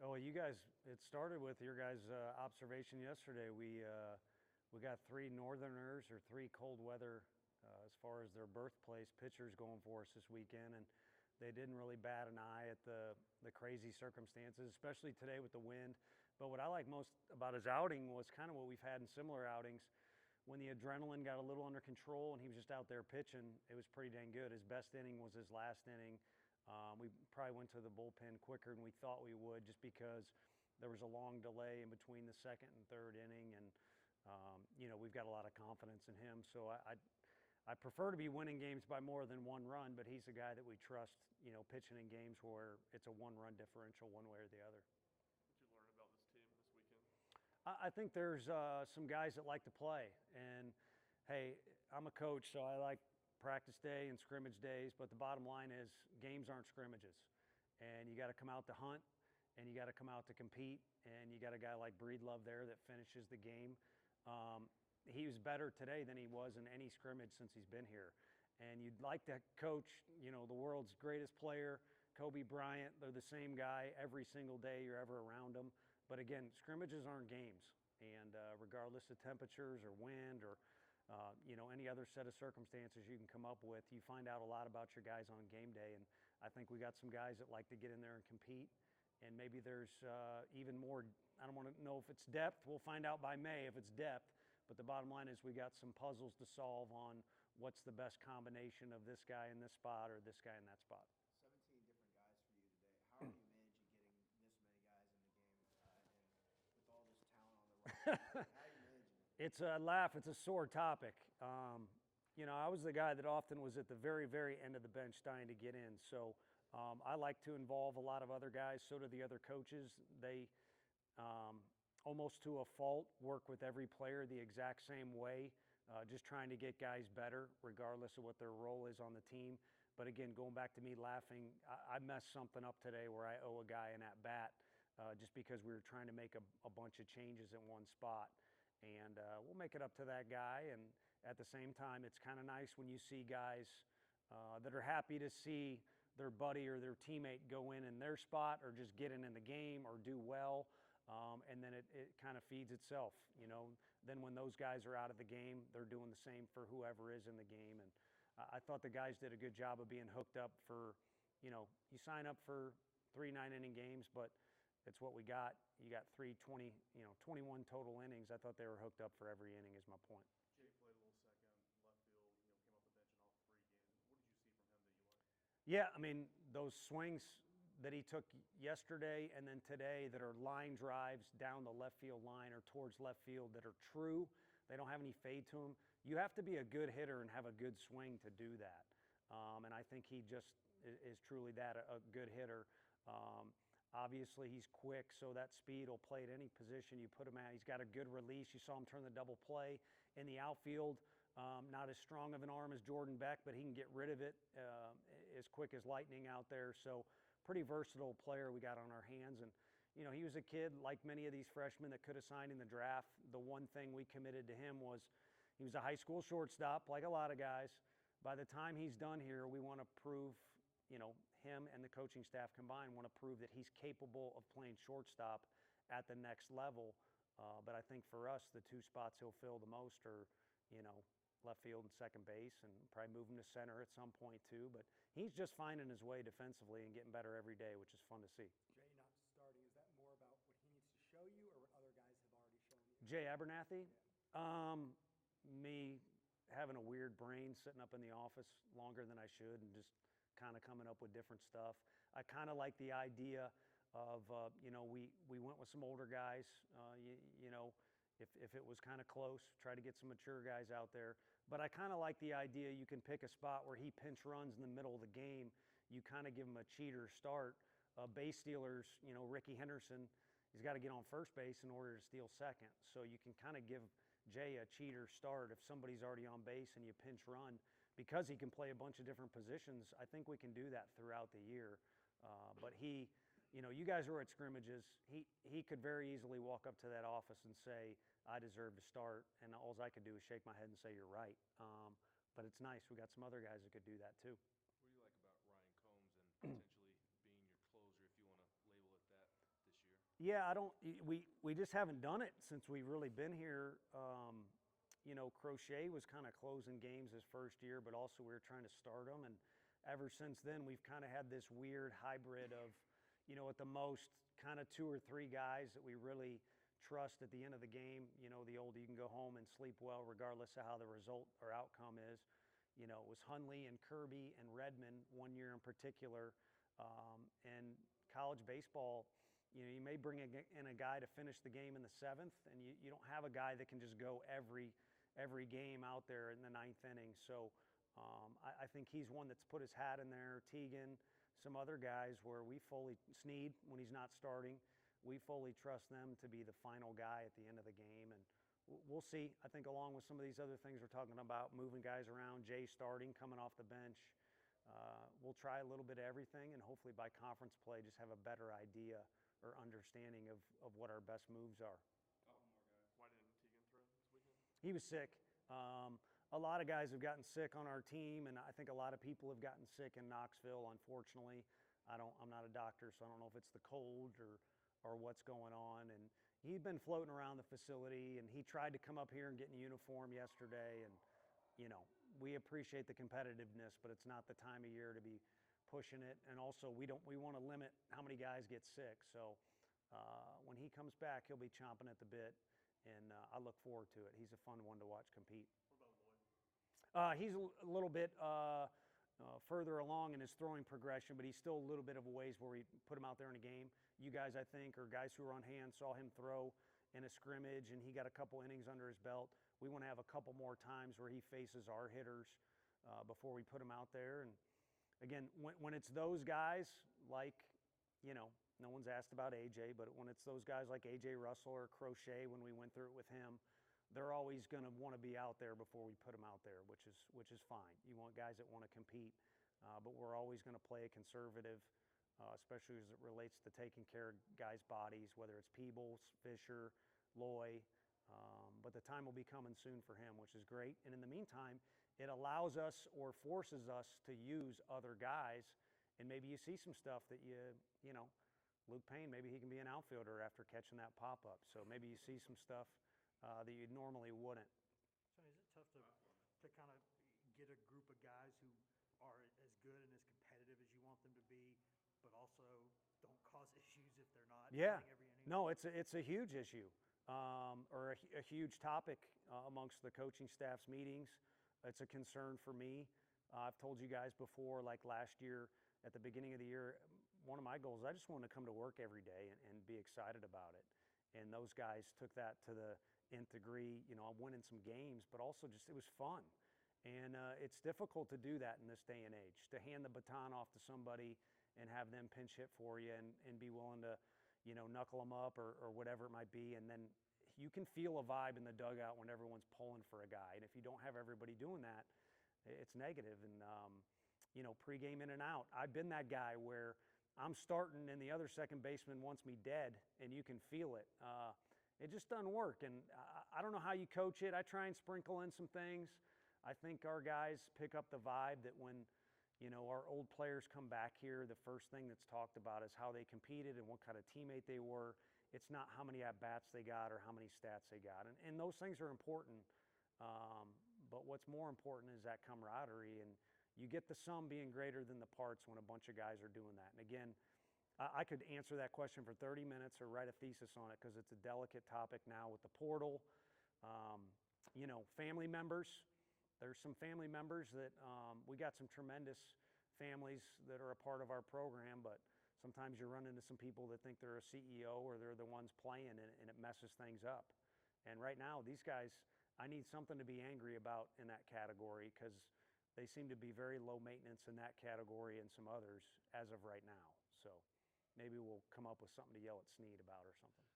Oh, you guys, it started with your guys' observation yesterday. We got three Northerners or three cold weather as far as their birthplace pitchers going for us this weekend, and they didn't really bat an eye at the crazy circumstances, especially today with the wind. But what I like most about his outing was kind of what we've had in similar outings. When the adrenaline got a little under control and he was just out there pitching, it was pretty dang good. His best inning was his last inning. We probably went to the bullpen quicker than we thought we would just because there was a long delay in between the second and third inning, and we've got a lot of confidence in him. So I prefer to be winning games by more than one run, but he's a guy that we trust, pitching in games where it's a one-run differential one way or the other. What did you learn about this team this weekend? I think there's some guys that like to play, and hey, I'm a coach, so I like practice day and scrimmage days, but the bottom line is games aren't scrimmages, and you got to come out to hunt, and you got to come out to compete, and you got a guy like Breedlove there that finishes the game. He was better today than he was in any scrimmage since he's been here, and you'd like to coach, the world's greatest player, Kobe Bryant. They're the same guy every single day you're ever around them, but again, scrimmages aren't games, and regardless of temperatures or wind or any other set of circumstances you can come up with, you find out a lot about your guys on game day. And I think we got some guys that like to get in there and compete. And maybe there's even more, I don't want to know if it's depth. We'll find out by May if it's depth. But the bottom line is we got some puzzles to solve on what's the best combination of this guy in this spot or this guy in that spot. 17 different guys for you today. How are you managing getting this many guys in the game and with all this talent on the roster? How are you managing it? It's a laugh. It's a sore topic. I was the guy that often was at the very, very end of the bench dying to get in. So I like to involve a lot of other guys. So do the other coaches. They, almost to a fault, work with every player the exact same way, just trying to get guys better, regardless of what their role is on the team. But again, going back to me laughing, I messed something up today where I owe a guy an at-bat just because we were trying to make a bunch of changes in one spot. And we'll make it up to that guy. And at the same time, it's kind of nice when you see guys that are happy to see their buddy or their teammate go in their spot or just get in the game or do well. And then it kind of feeds itself. Then when those guys are out of the game, they're doing the same for whoever is in the game. And I thought the guys did a good job of being hooked up for, you sign up for 3 9-inning games, but it's what we got. You got 21 total innings. I thought they were hooked up for every inning is my point. Jay played a little second, left field, came off the bench in all 3 games. What did you see from him that you liked? Yeah, I mean, those swings that he took yesterday and then today that are line drives down the left field line or towards left field that are true, they don't have any fade to them. You have to be a good hitter and have a good swing to do that. And I think he just is truly that, a good hitter. Obviously, he's quick, so that speed will play at any position you put him at. He's got a good release. You saw him turn the double play in the outfield. Not as strong of an arm as Jordan Beck, but he can get rid of it as quick as lightning out there. So pretty versatile player we got on our hands. And, he was a kid like many of these freshmen that could have signed in the draft. The one thing we committed to him was he was a high school shortstop, like a lot of guys. By the time he's done here, we want to prove, him and the coaching staff combined want to prove that he's capable of playing shortstop at the next level. But I think for us, the 2 spots he'll fill the most are, left field and second base, and probably move him to center at some point too. But he's just finding his way defensively and getting better every day, which is fun to see. Jay not starting, is that more about what he needs to show you or what other guys have already shown you? Jay Abernathy? Yeah. Me having a weird brain, sitting up in the office longer than I should and just kind of coming up with different stuff. I kind of like the idea of, we went with some older guys, if it was kind of close, try to get some mature guys out there. But I kind of like the idea you can pick a spot where he pinch runs in the middle of the game. You kind of give him a cheater start. Base stealers, Ricky Henderson, he's got to get on first base in order to steal second. So you can kind of give Jay a cheater start if somebody's already on base and you pinch run. Because he can play a bunch of different positions, I think we can do that throughout the year. But he, you guys were at scrimmages. He could very easily walk up to that office and say, I deserve to start. And all I could do is shake my head and say, you're right. But it's nice. We got some other guys that could do that too. What do you like about Ryan Combs and potentially being your closer, if you want to label it that, this year? Yeah, I don't. We just haven't done it since we've really been here. Crochet was kind of closing games his first year, but also we were trying to start them, and ever since then we've kind of had this weird hybrid of, at the most kind of 2 or 3 guys that we really trust at the end of the game. The old you can go home and sleep well regardless of how the result or outcome is. It was Hunley and Kirby and Redmond one year in particular, and college baseball. You may bring in a guy to finish the game in the 7th, and you don't have a guy that can just go every game out there in the 9th inning. So I think he's one that's put his hat in there. Teagan, some other guys where we fully, Sneed when he's not starting, we fully trust them to be the final guy at the end of the game. And we'll see. I think along with some of these other things we're talking about, moving guys around, Jay starting, coming off the bench, we'll try a little bit of everything, and hopefully by conference play just have a better idea or understanding of what our best moves are. Why didn't Teagan throw this weekend? He was sick. A lot of guys have gotten sick on our team, and I think a lot of people have gotten sick in Knoxville, unfortunately. I'm not a doctor, so I don't know if it's the cold or what's going on. And he'd been floating around the facility, and he tried to come up here and get in uniform yesterday. And, we appreciate the competitiveness, but it's not the time of year to be pushing it. And also, we want to limit how many guys get sick. So when he comes back, he'll be chomping at the bit, and I look forward to it. He's a fun one to watch compete. What about Lloyd? He's a little bit further along in his throwing progression, but he's still a little bit of a ways where we put him out there in a game. You guys, I think, or guys who are on hand, saw him throw in a scrimmage, and he got a couple innings under his belt. We want to have a couple more times where he faces our hitters before we put him out there. And again, when it's those guys like, no one's asked about AJ, but when it's those guys like AJ Russell or Crochet, when we went through it with him, they're always going to want to be out there before we put them out there, which is fine. You want guys that want to compete, but we're always going to play a conservative, especially as it relates to taking care of guys' bodies, whether it's Peebles, Fisher, Loy. But the time will be coming soon for him, which is great. And in the meantime, it allows us or forces us to use other guys, and maybe you see some stuff that Luke Payne, maybe he can be an outfielder after catching that pop-up. So maybe you see some stuff that you normally wouldn't. So is it tough to kind of get a group of guys who are as good and as competitive as you want them to be, but also don't cause issues if they're not Yeah. playing every inning? No, it's a huge issue, or a huge topic amongst the coaching staff's meetings. It's a concern for me. I've told you guys before, like last year at the beginning of the year, one of my goals, I just wanted to come to work every day and be excited about it. And those guys took that to the nth degree. I'm winning some games, but also just it was fun. And it's difficult to do that in this day and age, to hand the baton off to somebody and have them pinch hit for you and be willing to, knuckle them up or whatever it might be. And then you can feel a vibe in the dugout when everyone's pulling for a guy. And if you don't have everybody doing that, it's negative. And, pregame in and out. I've been that guy where I'm starting and the other second baseman wants me dead, and you can feel it. It just doesn't work. And I don't know how you coach it. I try and sprinkle in some things. I think our guys pick up the vibe that when, our old players come back here, the first thing that's talked about is how they competed and what kind of teammate they were. It's not how many at-bats they got or how many stats they got. And those things are important. But what's more important is that camaraderie. And you get the sum being greater than the parts when a bunch of guys are doing that. And again, I could answer that question for 30 minutes or write a thesis on it because it's a delicate topic now with the portal. Family members. There's some family members that we got some tremendous families that are a part of our program, but sometimes you run into some people that think they're a CEO or they're the ones playing, and it messes things up. And right now, these guys, I need something to be angry about in that category because they seem to be very low maintenance in that category and some others as of right now. So maybe we'll come up with something to yell at Sneed about or something.